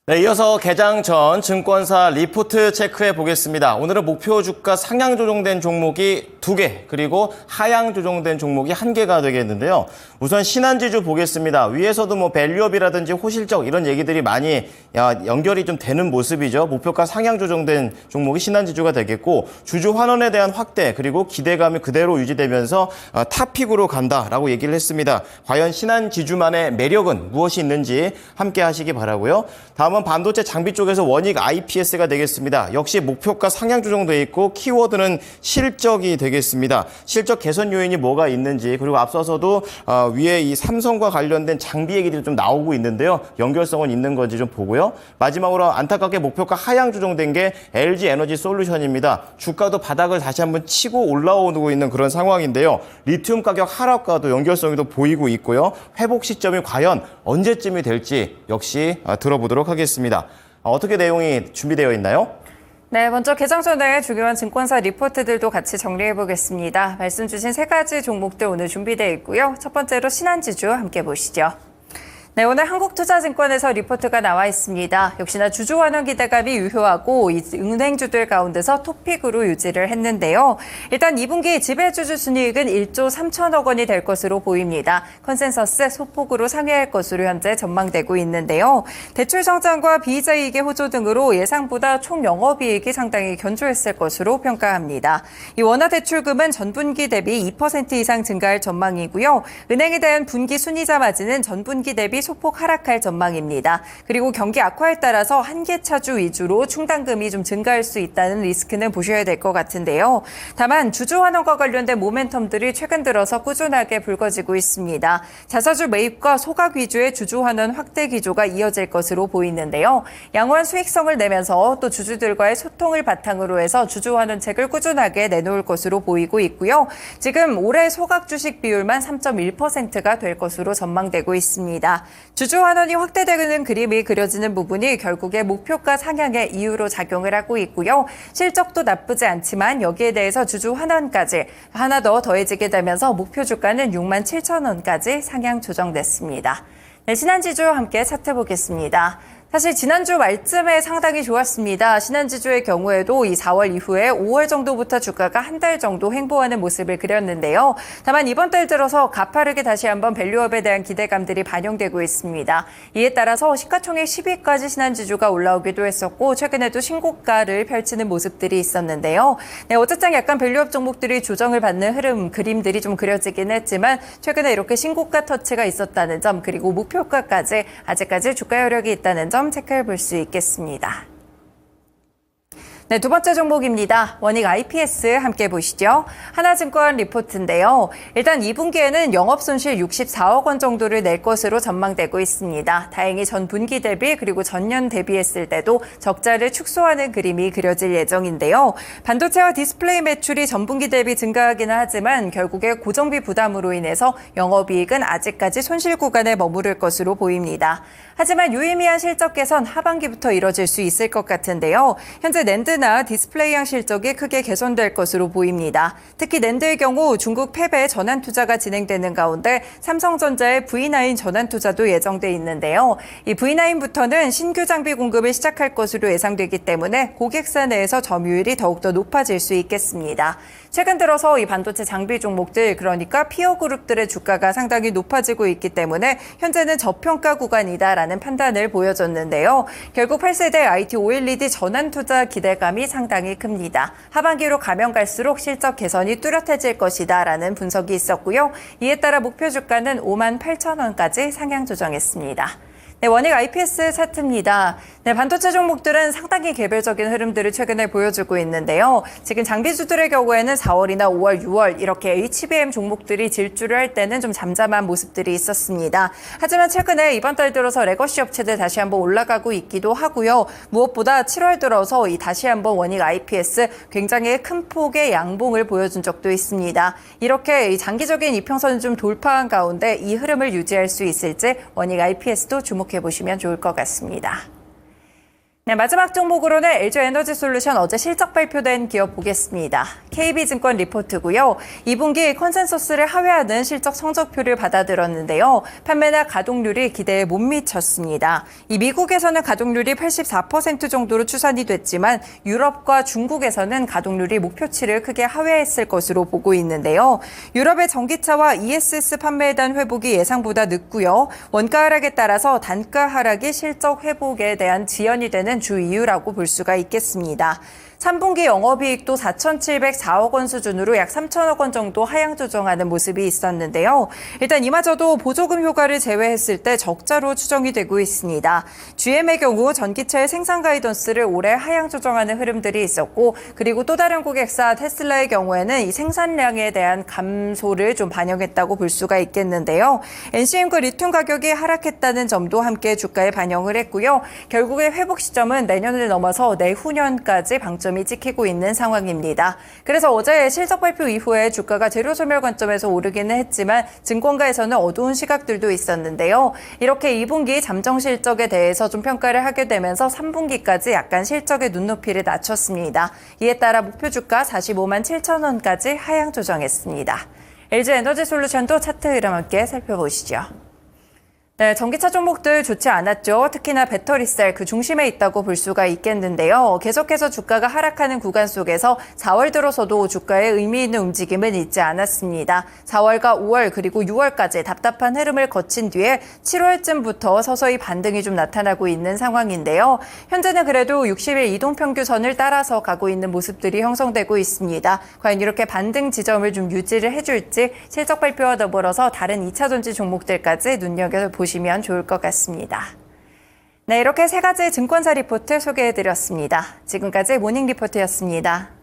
네, 이어서 개장 전 증권사 리포트 체크해 보겠습니다. 오늘은 목표 주가 상향 조정된 종목이 2개, 그리고 하향 조정된 종목이 1개가 되겠는데요. 우선 신한지주 보겠습니다. 위에서도 밸류업이라든지 호실적 이런 얘기들이 많이 연결이 좀 되는 모습이죠. 목표가 상향 조정된 종목이 신한지주가 되겠고, 주주 환원에 대한 확대 그리고 기대감이 그대로 유지되면서 탑픽으로 간다라고 얘기를 했습니다. 과연 신한지주만의 매력은 무엇이 있는지 함께 하시기 바라고요. 다음은 반도체 장비 쪽에서 원익 IPS가 되겠습니다. 역시 목표가 상향 조정돼 있고 키워드는 실적이 되겠습니다. 실적 개선 요인이 뭐가 있는지, 그리고 앞서서도 위에 이 삼성과 관련된 장비 얘기들이 좀 나오고 있는데요. 연결성은 있는 건지 좀 보고요. 마지막으로 안타깝게 목표가 하향 조정된 게 LG 에너지 솔루션입니다. 주가도 바닥을 다시 한번 치고 올라오고 있는 그런 상황인데요. 리튬 가격 하락과도 연결성이 또 보이고 있고요. 회복 시점이 과연 언제쯤이 될지 역시 들어보도록 하겠습니다. 어떻게 내용이 준비되어 있나요? 네, 먼저 개장 전에 중요한 증권사 리포트들도 같이 정리해 보겠습니다. 말씀 주신 3가지 종목들 오늘 준비되어 있고요. 첫 번째로 신한지주 함께 보시죠. 네, 오늘 한국투자증권에서 리포트가 나와 있습니다. 역시나 주주 환원 기대감이 유효하고 이 은행주들 가운데서 톱픽으로 유지를 했는데요. 일단 2분기 지배주주 순이익은 1조 3천억 원이 될 것으로 보입니다. 컨센서스 소폭으로 상회할 것으로 현재 전망되고 있는데요. 대출 성장과 비이자 이익의 호조 등으로 예상보다 총 영업이익이 상당히 견조했을 것으로 평가합니다. 이 원화 대출금은 전분기 대비 2% 이상 증가할 전망이고요. 은행에 대한 분기 순이자 마진은 전분기 대비 소폭 하락할 전망입니다. 그리고 경기 악화에 따라서 한계차주 위주로 충당금이 좀 증가할 수 있다는 리스크는 보셔야 될 것 같은데요. 다만 주주 환원과 관련된 모멘텀들이 최근 들어서 꾸준하게 불거지고 있습니다. 자사주 매입과 소각 위주의 주주 환원 확대 기조가 이어질 것으로 보이는데요. 양호한 수익성을 내면서 또 주주들과의 소통을 바탕으로 해서 주주 환원책을 꾸준하게 내놓을 것으로 보이고 있고요. 지금 올해 소각 주식 비율만 3.1%가 될 것으로 전망되고 있습니다. 주주 환원이 확대되는 그림이 그려지는 부분이 결국에 목표가 상향의 이유로 작용을 하고 있고요. 실적도 나쁘지 않지만 여기에 대해서 주주 환원까지 하나 더 더해지게 되면서 목표 주가는 67,000원까지 상향 조정됐습니다. 네, 신한지주 함께 차트 보겠습니다. 사실 지난주 말쯤에 상당히 좋았습니다. 신한지주의 경우에도 이 4월 이후에 5월 정도부터 주가가 한 달 정도 횡보하는 모습을 그렸는데요. 다만 이번 달 들어서 가파르게 다시 한번 밸류업에 대한 기대감들이 반영되고 있습니다. 이에 따라서 시가총액 10위까지 신한지주가 올라오기도 했었고 최근에도 신고가를 펼치는 모습들이 있었는데요. 네, 어쨌든 약간 밸류업 종목들이 조정을 받는 그림들이 좀 그려지긴 했지만 최근에 이렇게 신고가 터치가 있었다는 점, 그리고 목표가까지 아직까지 주가 여력이 있다는 점 체크해 볼 수 있겠습니다. 네, 두 번째 종목입니다. 원익 IPS 함께 보시죠. 하나증권 리포트인데요. 일단 2분기에는 영업손실 64억 원 정도를 낼 것으로 전망되고 있습니다. 다행히 전분기 대비 그리고 전년 대비했을 때도 적자를 축소하는 그림이 그려질 예정인데요. 반도체와 디스플레이 매출이 전분기 대비 증가하기는 하지만 결국에 고정비 부담으로 인해서 영업이익은 아직까지 손실 구간에 머무를 것으로 보입니다. 하지만 유의미한 실적 개선 하반기부터 이뤄질 수 있을 것 같은데요. 현재 낸드나 디스플레이형 실적이 크게 개선될 것으로 보입니다. 특히 낸드의 경우 중국 팹의 전환 투자가 진행되는 가운데 삼성전자의 V9 전환 투자도 예정돼 있는데요. 이 V9부터는 신규 장비 공급을 시작할 것으로 예상되기 때문에 고객사 내에서 점유율이 더욱더 높아질 수 있겠습니다. 최근 들어서 이 반도체 장비 종목들, 그러니까 피어 그룹들의 주가가 상당히 높아지고 있기 때문에 현재는 저평가 구간이다라는 판단을 보여줬는데요. 결국 8세대 IT OLED 전환 투자 기대감이 상당히 큽니다. 하반기로 가면 갈수록 실적 개선이 뚜렷해질 것이다라는 분석이 있었고요. 이에 따라 목표 주가는 58,000원까지 상향 조정했습니다. 네, 원익 IPS 차트입니다. 네, 반도체 종목들은 상당히 개별적인 흐름들을 최근에 보여주고 있는데요. 지금 장비주들의 경우에는 4월이나 5월, 6월 이렇게 HBM 종목들이 질주를 할 때는 좀 잠잠한 모습들이 있었습니다. 하지만 최근에 이번 달 들어서 레거시 업체들 다시 한번 올라가고 있기도 하고요. 무엇보다 7월 들어서 다시 한번 원익 IPS 굉장히 큰 폭의 양봉을 보여준 적도 있습니다. 이렇게 장기적인 이평선을 좀 돌파한 가운데 이 흐름을 유지할 수 있을지 원익 IPS도 주목해 보시면 좋을 것 같습니다. 네, 마지막 종목으로는 LG에너지솔루션 어제 실적 발표된 기업 보겠습니다. KB증권 리포트고요. 2분기 컨센서스를 하회하는 실적 성적표를 받아들었는데요. 판매나 가동률이 기대에 못 미쳤습니다. 이 미국에서는 가동률이 84% 정도로 추산이 됐지만 유럽과 중국에서는 가동률이 목표치를 크게 하회했을 것으로 보고 있는데요. 유럽의 전기차와 ESS 판매에 대한 회복이 예상보다 늦고요. 원가 하락에 따라서 단가 하락이 실적 회복에 대한 지연이 되는 주 이유라고 볼 수가 있겠습니다. 3분기 영업이익도 4,704억 원 수준으로 약 3천억 원 정도 하향 조정하는 모습이 있었는데요. 일단 이마저도 보조금 효과를 제외했을 때 적자로 추정이 되고 있습니다. GM의 경우 전기차의 생산 가이던스를 올해 하향 조정하는 흐름들이 있었고, 그리고 또 다른 고객사 테슬라의 경우에는 이 생산량에 대한 감소를 좀 반영했다고 볼 수가 있겠는데요. NCM과 리튬 가격이 하락했다는 점도 함께 주가에 반영을 했고요. 결국에 회복 시점은 내년을 넘어서 내후년까지 방점이 찍히고 있는 상황입니다. 그래서 어제 실적 발표 이후에 주가가 재료소멸 관점에서 오르기는 했지만 증권가에서는 어두운 시각들도 있었는데요. 이렇게 2분기 잠정 실적에 대해서 좀 평가를 하게 되면서 3분기까지 약간 실적의 눈높이를 낮췄습니다. 이에 따라 목표 주가 45만 7천 원까지 하향 조정했습니다. LG에너지솔루션도 차트 흐름 함께 살펴보시죠. 네, 전기차 종목들 좋지 않았죠. 특히나 배터리셀 그 중심에 있다고 볼 수가 있겠는데요. 계속해서 주가가 하락하는 구간 속에서 4월 들어서도 주가에 의미 있는 움직임은 있지 않았습니다. 4월과 5월 그리고 6월까지 답답한 흐름을 거친 뒤에 7월쯤부터 서서히 반등이 좀 나타나고 있는 상황인데요. 현재는 그래도 60일 이동평균선을 따라서 가고 있는 모습들이 형성되고 있습니다. 과연 이렇게 반등 지점을 좀 유지를 해줄지 실적 발표와 더불어서 다른 2차 전지 종목들까지 눈여겨보시면 좋을 것 같습니다. 네, 이렇게 세 가지 증권사 리포트 소개해드렸습니다. 지금까지 모닝 리포트였습니다.